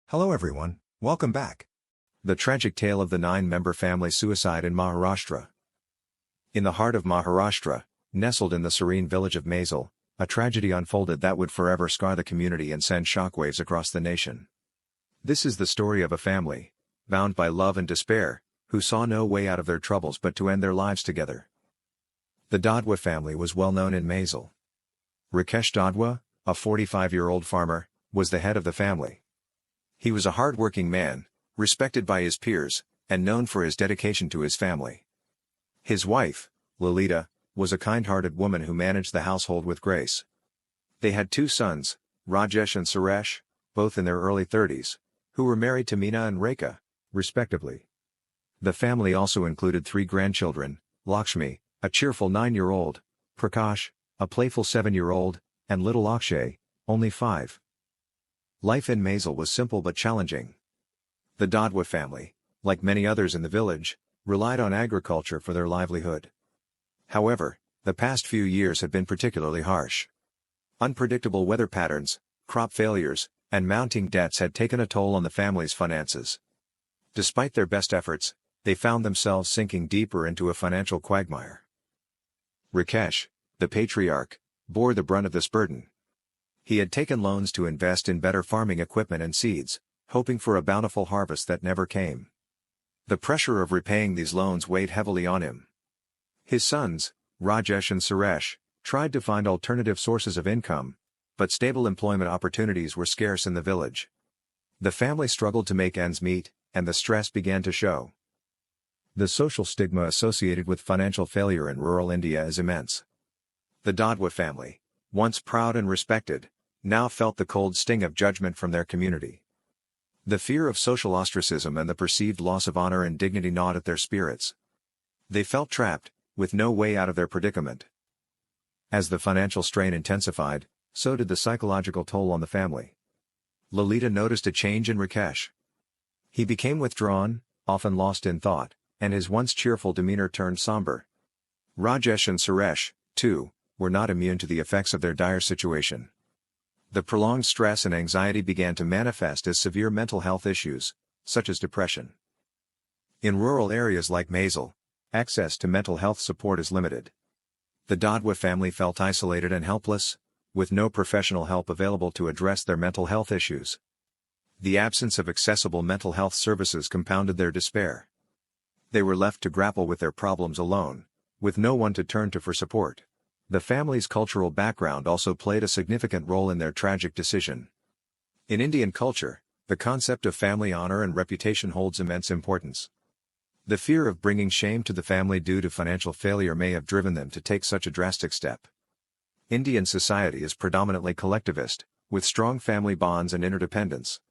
Hello everyone, welcome back. The tragic tale of the 9-member family suicide in Maharashtra. In the heart of Maharashtra, nestled in the serene village of Mazel, a tragedy unfolded that would forever scar the community and send shockwaves across the nation. This is the story of a family, bound by love and despair, who saw no way out of their troubles but to end their lives together. The Dadwa family was well known in Mazel. Rakesh Dadwa, a 45-year-old farmer, was the head of the family. He was a hard-working man, respected by his peers, and known for his dedication to his family. His wife, Lalita, was a kind-hearted woman who managed the household with grace. They had 2 sons, Rajesh and Suresh, both in their early 30s, who were married to Meena and Rekha, respectively. The family also included 3 grandchildren, Lakshmi, a cheerful 9-year-old, Prakash, a playful 7-year-old, and little Akshay, only 5. Life in Mazel was simple but challenging. The Dadwa family, like many others in the village, relied on agriculture for their livelihood. However, the past few years had been particularly harsh. Unpredictable weather patterns, crop failures, and mounting debts had taken a toll on the family's finances. Despite their best efforts, they found themselves sinking deeper into a financial quagmire. Rakesh, the patriarch, bore the brunt of this burden. He had taken loans to invest in better farming equipment and seeds, hoping for a bountiful harvest that never came. The pressure of repaying these loans weighed heavily on him. His sons, Rajesh and Suresh, tried to find alternative sources of income, but stable employment opportunities were scarce in the village. The family struggled to make ends meet, and the stress began to show. The social stigma associated with financial failure in rural India is immense. The Dadwa family, once proud and respected, now felt the cold sting of judgment from their community. The fear of social ostracism and the perceived loss of honor and dignity gnawed at their spirits. They felt trapped, with no way out of their predicament. As the financial strain intensified, so did the psychological toll on the family. Lalita noticed a change in Rakesh. He became withdrawn, often lost in thought, and his once cheerful demeanor turned somber. Rajesh and Suresh, too, were not immune to the effects of their dire situation. The prolonged stress and anxiety began to manifest as severe mental health issues, such as depression. In rural areas like Mazel, access to mental health support is limited. The Dadwa family felt isolated and helpless, with no professional help available to address their mental health issues. The absence of accessible mental health services compounded their despair. They were left to grapple with their problems alone, with no one to turn to for support. The family's cultural background also played a significant role in their tragic decision. In Indian culture, the concept of family honor and reputation holds immense importance. The fear of bringing shame to the family due to financial failure may have driven them to take such a drastic step. Indian society is predominantly collectivist, with strong family bonds and interdependence.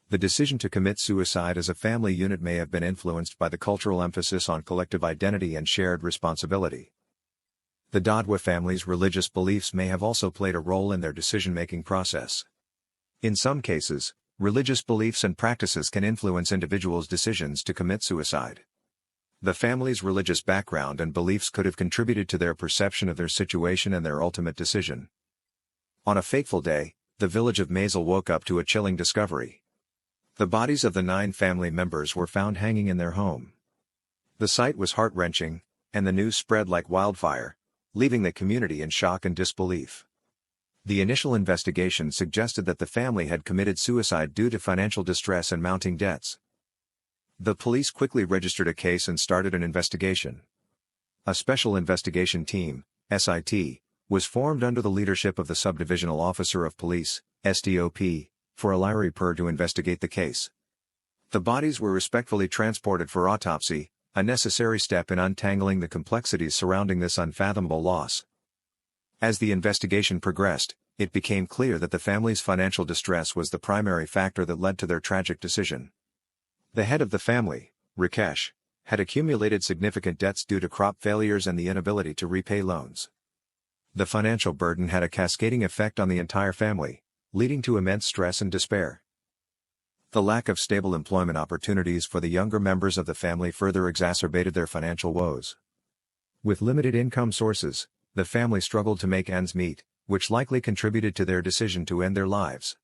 The decision to commit suicide as a family unit may have been influenced by the cultural emphasis on collective identity and shared responsibility. The Dadwa family's religious beliefs may have also played a role in their decision-making process. In some cases, religious beliefs and practices can influence individuals' decisions to commit suicide. The family's religious background and beliefs could have contributed to their perception of their situation and their ultimate decision. On a fateful day, the village of Mazel woke up to a chilling discovery. The bodies of the 9 family members were found hanging in their home. The sight was heart-wrenching, and the news spread like wildfire, leaving the community in shock and disbelief. The initial investigation suggested that the family had committed suicide due to financial distress and mounting debts. The police quickly registered a case and started an investigation. A special investigation team, SIT, was formed under the leadership of the Subdivisional Officer of Police, SDOP, for Aliripur to investigate the case. The bodies were respectfully transported for autopsy, a necessary step in untangling the complexities surrounding this unfathomable loss. As the investigation progressed, it became clear that the family's financial distress was the primary factor that led to their tragic decision. The head of the family, Rakesh, had accumulated significant debts due to crop failures and the inability to repay loans. The financial burden had a cascading effect on the entire family, leading to immense stress and despair. The lack of stable employment opportunities for the younger members of the family further exacerbated their financial woes. With limited income sources, the family struggled to make ends meet, which likely contributed to their decision to end their lives.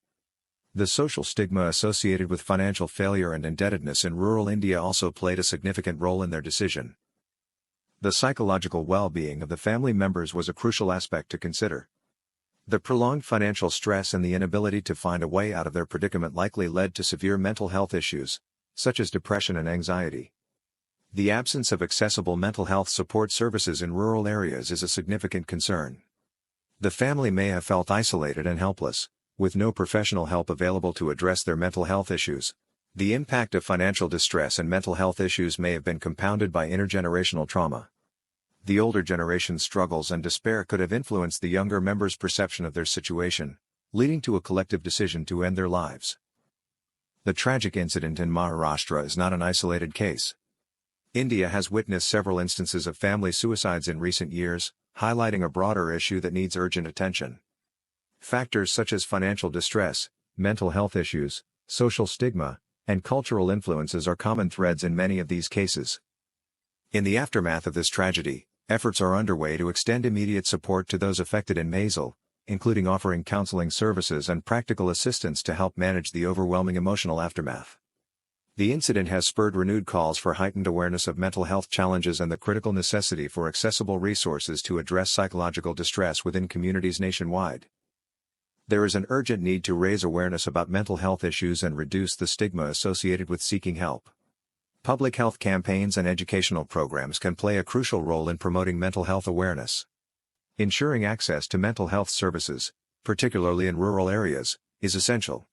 The social stigma associated with financial failure and indebtedness in rural India also played a significant role in their decision. The psychological well-being of the family members was a crucial aspect to consider. The prolonged financial stress and the inability to find a way out of their predicament likely led to severe mental health issues, such as depression and anxiety. The absence of accessible mental health support services in rural areas is a significant concern. The family may have felt isolated and helpless, with no professional help available to address their mental health issues. The impact of financial distress and mental health issues may have been compounded by intergenerational trauma. The older generation's struggles and despair could have influenced the younger members' perception of their situation, leading to a collective decision to end their lives. The tragic incident in Maharashtra is not an isolated case. India has witnessed several instances of family suicides in recent years, highlighting a broader issue that needs urgent attention. Factors such as financial distress, mental health issues, social stigma, and cultural influences are common threads in many of these cases. In the aftermath of this tragedy, efforts are underway to extend immediate support to those affected in Maizal, including offering counseling services and practical assistance to help manage the overwhelming emotional aftermath. The incident has spurred renewed calls for heightened awareness of mental health challenges and the critical necessity for accessible resources to address psychological distress within communities nationwide. There is an urgent need to raise awareness about mental health issues and reduce the stigma associated with seeking help. Public health campaigns and educational programs can play a crucial role in promoting mental health awareness. Ensuring access to mental health services, particularly in rural areas, is essential.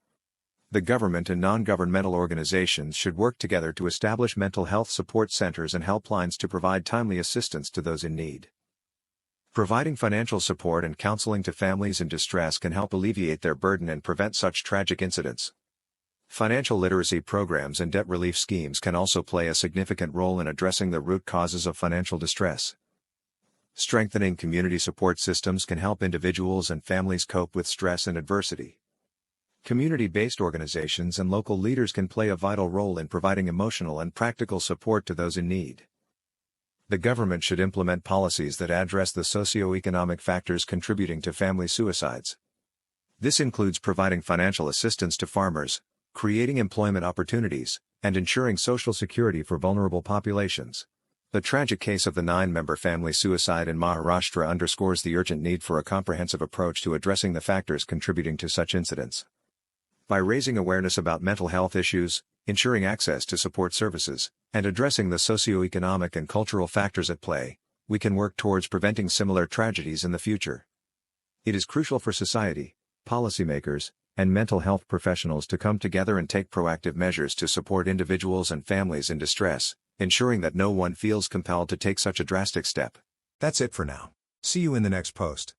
The government and non-governmental organizations should work together to establish mental health support centers and helplines to provide timely assistance to those in need. Providing financial support and counseling to families in distress can help alleviate their burden and prevent such tragic incidents. Financial literacy programs and debt relief schemes can also play a significant role in addressing the root causes of financial distress. Strengthening community support systems can help individuals and families cope with stress and adversity. Community-based organizations and local leaders can play a vital role in providing emotional and practical support to those in need. The government should implement policies that address the socio-economic factors contributing to family suicides. This includes providing financial assistance to farmers, creating employment opportunities, and ensuring social security for vulnerable populations. The tragic case of the 9-member family suicide in Maharashtra underscores the urgent need for a comprehensive approach to addressing the factors contributing to such incidents. By raising awareness about mental health issues, ensuring access to support services, and addressing the socioeconomic and cultural factors at play, we can work towards preventing similar tragedies in the future. It is crucial for society, policymakers, and mental health professionals to come together and take proactive measures to support individuals and families in distress, ensuring that no one feels compelled to take such a drastic step. That's it for now. See you in the next post.